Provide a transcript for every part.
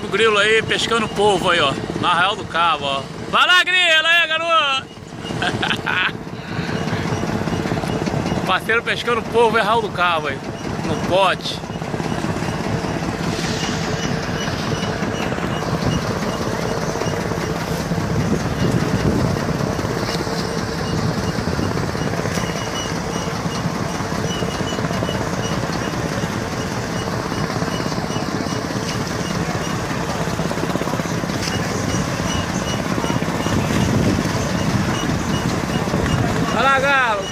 O grilo aí pescando polvo aí, ó, na Arraial do Cabo, ó. Vai lá, grilo aí, garoto! Parceiro pescando polvo em Arraial do Cabo aí, no pote. Vai lá, galo!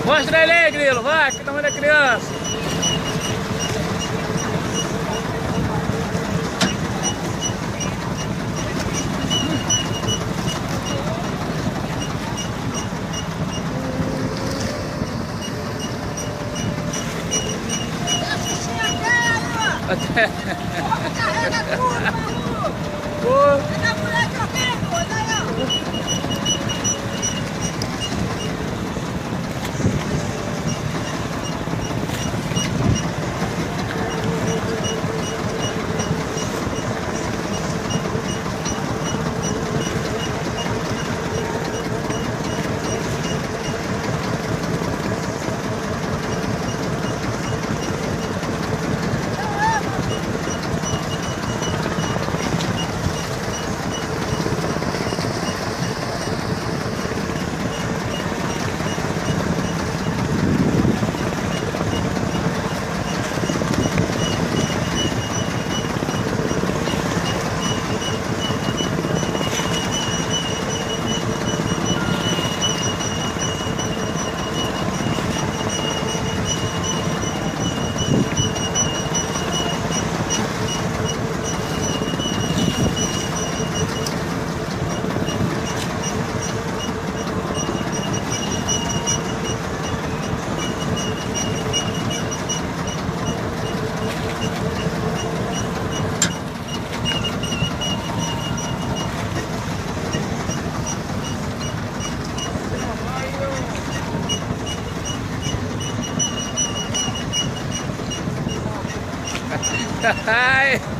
Mostra ele aí, grilo, vai, que tamanho da criança! Carrega tudo! Pô. Pega a mulher que eu quero, olha aí, ó! Ai!